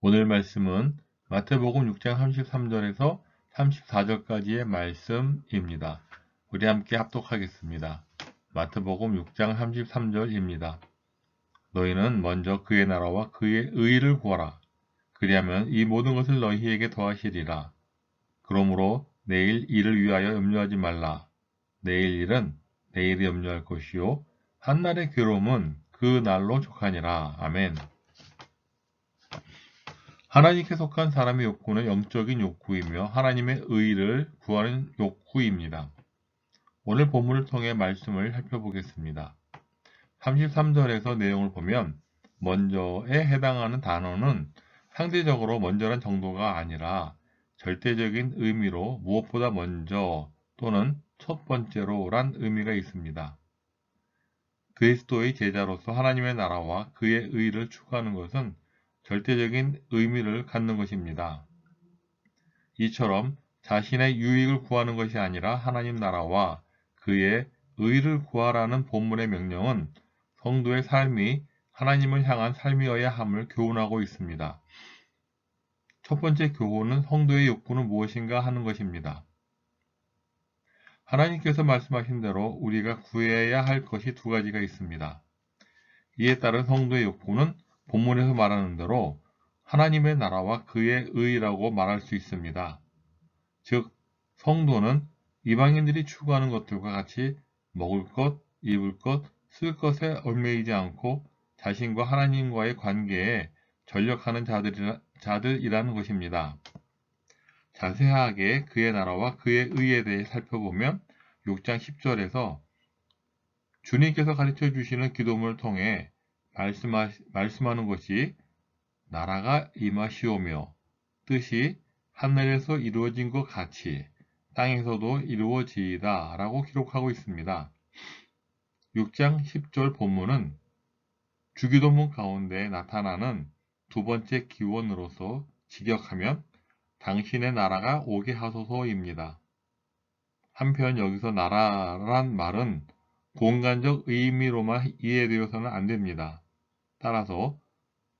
오늘 말씀은 마태복음 6장 33절에서 34절까지의 말씀입니다. 우리 함께 합독하겠습니다. 마태복음 6장 33절입니다. 너희는 먼저 그의 나라와 그의 의를 구하라. 그리하면 이 모든 것을 너희에게 더하시리라. 그러므로 내일 일을 위하여 염려하지 말라. 내일 일은 내일이 염려할 것이요 한날의 괴로움은 그 날로 족하니라. 아멘. 하나님께 속한 사람의 욕구는 영적인 욕구이며 하나님의 의를 구하는 욕구입니다. 오늘 본문을 통해 말씀을 살펴보겠습니다. 33절에서 내용을 보면 먼저에 해당하는 단어는 상대적으로 먼저란 정도가 아니라 절대적인 의미로 무엇보다 먼저 또는 첫 번째로란 의미가 있습니다. 그리스도의 제자로서 하나님의 나라와 그의 의를 추구하는 것은 절대적인 의미를 갖는 것입니다. 이처럼 자신의 유익을 구하는 것이 아니라 하나님 나라와 그의 의를 구하라는 본문의 명령은 성도의 삶이 하나님을 향한 삶이어야 함을 교훈하고 있습니다. 첫 번째 교훈은 성도의 욕구는 무엇인가 하는 것입니다. 하나님께서 말씀하신 대로 우리가 구해야 할 것이 두 가지가 있습니다. 이에 따른 성도의 욕구는 본문에서 말하는 대로 하나님의 나라와 그의 의라고 말할 수 있습니다. 즉, 성도는 이방인들이 추구하는 것들과 같이 먹을 것, 입을 것, 쓸 것에 얽매이지 않고 자신과 하나님과의 관계에 전력하는 자들이라는 것입니다. 자세하게 그의 나라와 그의 의에 대해 살펴보면 6장 10절에서 주님께서 가르쳐 주시는 기도문을 통해 말씀하는 것이 나라가 임하시오며 뜻이 하늘에서 이루어진 것 같이 땅에서도 이루어지이다 라고 기록하고 있습니다. 6장 10절 본문은 주기도문 가운데 나타나는 두 번째 기원으로서 직역하면 당신의 나라가 오게 하소서입니다. 한편 여기서 나라란 말은 공간적 의미로만 이해되어서는 안 됩니다. 따라서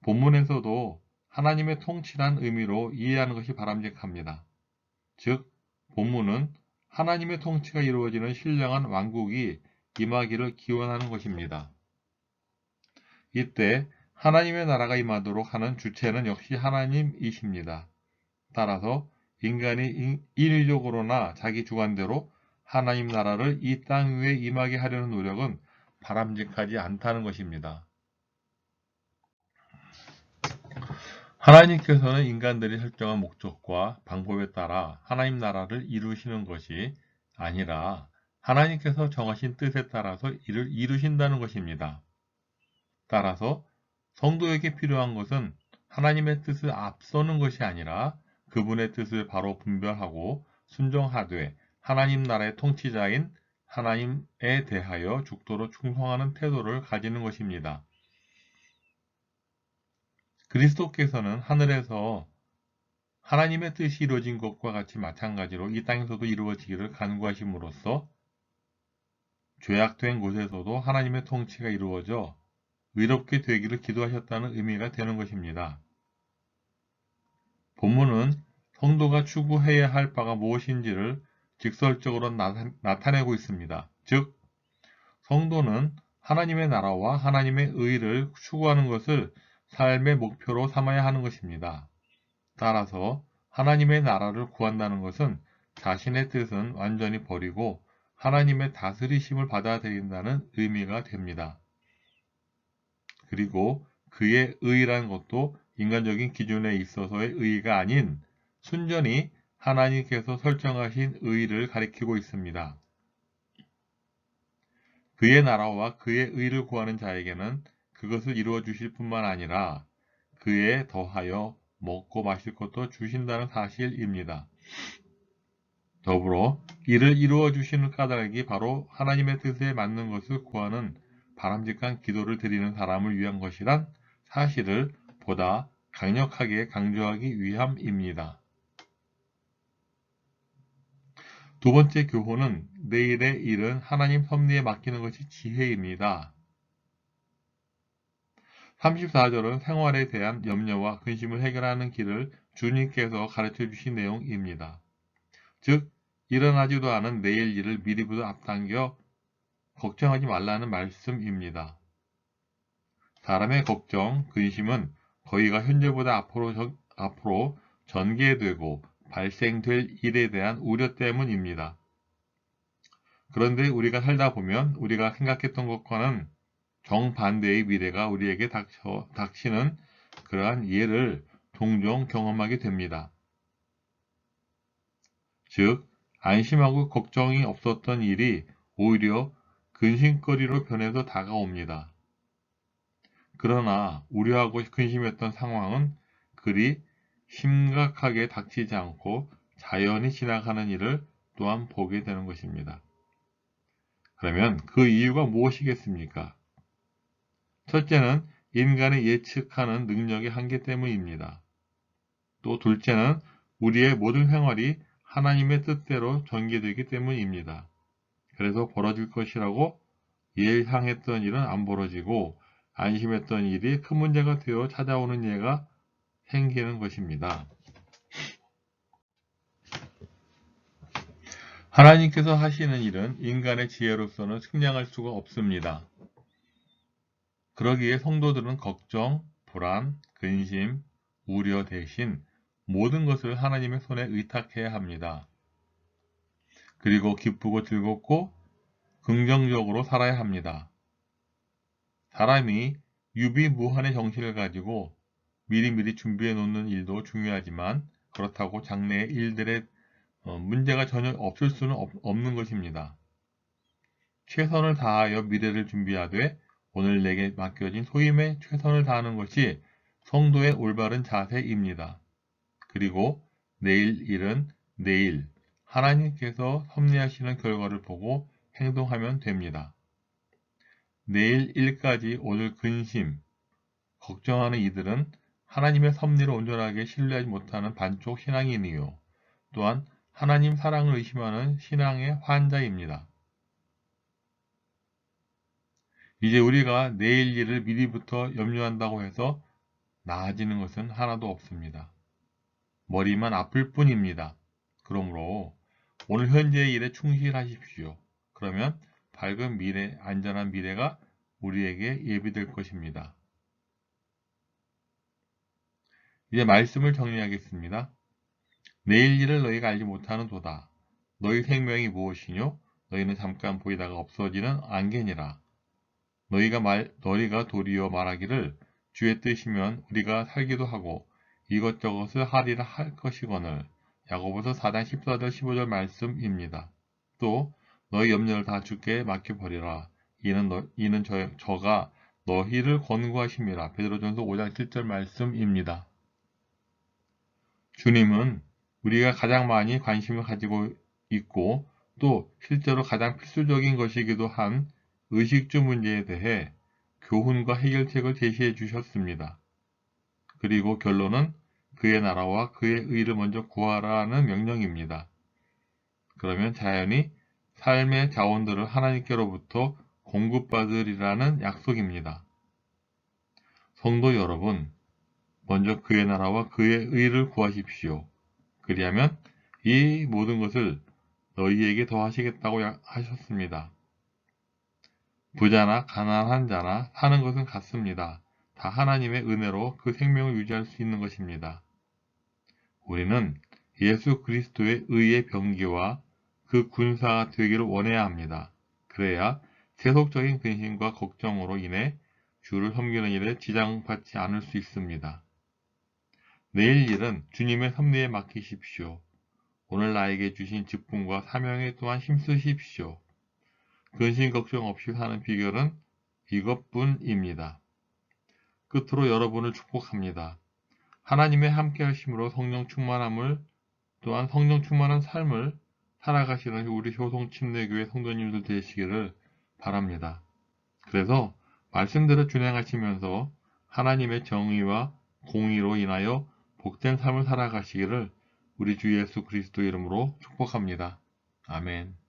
본문에서도 하나님의 통치란 의미로 이해하는 것이 바람직합니다. 즉, 본문은 하나님의 통치가 이루어지는 신령한 왕국이 임하기를 기원하는 것입니다. 이때 하나님의 나라가 임하도록 하는 주체는 역시 하나님이십니다. 따라서 인간이 인위적으로나 자기 주관대로 하나님 나라를 이 땅 위에 임하게 하려는 노력은 바람직하지 않다는 것입니다. 하나님께서는 인간들이 설정한 목적과 방법에 따라 하나님 나라를 이루시는 것이 아니라 하나님께서 정하신 뜻에 따라서 이를 이루신다는 것입니다. 따라서 성도에게 필요한 것은 하나님의 뜻을 앞서는 것이 아니라 그분의 뜻을 바로 분별하고 순종하되 하나님 나라의 통치자인 하나님에 대하여 죽도록 충성하는 태도를 가지는 것입니다. 그리스도께서는 하늘에서 하나님의 뜻이 이루어진 것과 같이 마찬가지로 이 땅에서도 이루어지기를 간구하심으로써 죄악된 곳에서도 하나님의 통치가 이루어져 의롭게 되기를 기도하셨다는 의미가 되는 것입니다. 본문은 성도가 추구해야 할 바가 무엇인지를 직설적으로 나타내고 있습니다. 즉, 성도는 하나님의 나라와 하나님의 의를 추구하는 것을 삶의 목표로 삼아야 하는 것입니다. 따라서 하나님의 나라를 구한다는 것은 자신의 뜻은 완전히 버리고 하나님의 다스리심을 받아들인다는 의미가 됩니다. 그리고 그의 의라는 것도 인간적인 기준에 있어서의 의가 아닌 순전히 하나님께서 설정하신 의를 가리키고 있습니다. 그의 나라와 그의 의를 구하는 자에게는 그것을 이루어 주실 뿐만 아니라 그에 더하여 먹고 마실 것도 주신다는 사실입니다. 더불어 이를 이루어 주시는 까닭이 바로 하나님의 뜻에 맞는 것을 구하는 바람직한 기도를 드리는 사람을 위한 것이란 사실을 보다 강력하게 강조하기 위함입니다. 두 번째 교훈은 내일의 일은 하나님 섭리에 맡기는 것이 지혜입니다. 34절은 생활에 대한 염려와 근심을 해결하는 길을 주님께서 가르쳐 주신 내용입니다. 즉, 일어나지도 않은 내일 일을 미리부터 앞당겨 걱정하지 말라는 말씀입니다. 사람의 걱정, 근심은 거의가 현재보다 앞으로 전개되고 발생될 일에 대한 우려 때문입니다. 그런데 우리가 살다 보면 우리가 생각했던 것과는 정반대의 미래가 우리에게 닥치는 그러한 예를 종종 경험하게 됩니다. 즉, 안심하고 걱정이 없었던 일이 오히려 근심거리로 변해서 다가옵니다. 그러나 우려하고 근심했던 상황은 그리 심각하게 닥치지 않고 자연히 지나가는 일을 또한 보게 되는 것입니다. 그러면 그 이유가 무엇이겠습니까? 첫째는 인간의 예측하는 능력의 한계 때문입니다. 또 둘째는 우리의 모든 생활이 하나님의 뜻대로 전개되기 때문입니다. 그래서 벌어질 것이라고 예상했던 일은 안 벌어지고 안심했던 일이 큰 문제가 되어 찾아오는 예가 생기는 것입니다. 하나님께서 하시는 일은 인간의 지혜로서는 측량할 수가 없습니다. 그러기에 성도들은 걱정, 불안, 근심, 우려 대신 모든 것을 하나님의 손에 의탁해야 합니다. 그리고 기쁘고 즐겁고 긍정적으로 살아야 합니다. 사람이 유비무환의 정신을 가지고 미리미리 준비해 놓는 일도 중요하지만 그렇다고 장래의 일들의 문제가 전혀 없을 수는 없는 것입니다. 최선을 다하여 미래를 준비하되 오늘 내게 맡겨진 소임에 최선을 다하는 것이 성도의 올바른 자세입니다. 그리고 내일 일은 내일 하나님께서 섭리하시는 결과를 보고 행동하면 됩니다. 내일 일까지 오늘 근심, 걱정하는 이들은 하나님의 섭리를 온전하게 신뢰하지 못하는 반쪽 신앙인이요. 또한 하나님 사랑을 의심하는 신앙의 환자입니다. 이제 우리가 내일 일을 미리부터 염려한다고 해서 나아지는 것은 하나도 없습니다. 머리만 아플 뿐입니다. 그러므로 오늘 현재의 일에 충실하십시오. 그러면 밝은 미래, 안전한 미래가 우리에게 예비될 것입니다. 이제 말씀을 정리하겠습니다. 내일 일을 너희가 알지 못하는 도다. 너희 생명이 무엇이뇨? 너희는 잠깐 보이다가 없어지는 안개니라. 너희가 도리어 말하기를 주의 뜻이면 우리가 살기도 하고 이것저것을 하리라 할 것이거늘. 야고보서 4장 14절 15절 말씀입니다. 또 너희 염려를 다 주께 맡겨버리라. 이는 저가 너희를 권고하심이라. 베드로전서 5장 7절 말씀입니다. 주님은 우리가 가장 많이 관심을 가지고 있고 또 실제로 가장 필수적인 것이기도 한 의식주 문제에 대해 교훈과 해결책을 제시해 주셨습니다. 그리고 결론은 그의 나라와 그의 의를 먼저 구하라는 명령입니다. 그러면 자연히 삶의 자원들을 하나님께로부터 공급받으리라는 약속입니다. 성도 여러분, 먼저 그의 나라와 그의 의를 구하십시오. 그리하면 이 모든 것을 너희에게 더하시겠다고 하셨습니다. 부자나 가난한 자나 사는 것은 같습니다. 다 하나님의 은혜로 그 생명을 유지할 수 있는 것입니다. 우리는 예수 그리스도의 의의 병기와 그 군사가 되기를 원해야 합니다. 그래야 세속적인 근심과 걱정으로 인해 주를 섬기는 일에 지장받지 않을 수 있습니다. 내일 일은 주님의 섭리에 맡기십시오. 오늘 나에게 주신 직분과 사명에 또한 힘쓰십시오. 근심 걱정 없이 사는 비결은 이것뿐입니다. 끝으로 여러분을 축복합니다. 하나님의 함께 하심으로 성령 충만함을 또한 성령 충만한 삶을 살아가시는 우리 효성 침례교회 성도님들 되시기를 바랍니다. 그래서 말씀대로 준행하시면서 하나님의 정의와 공의로 인하여 복된 삶을 살아가시기를 우리 주 예수 그리스도 이름으로 축복합니다. 아멘.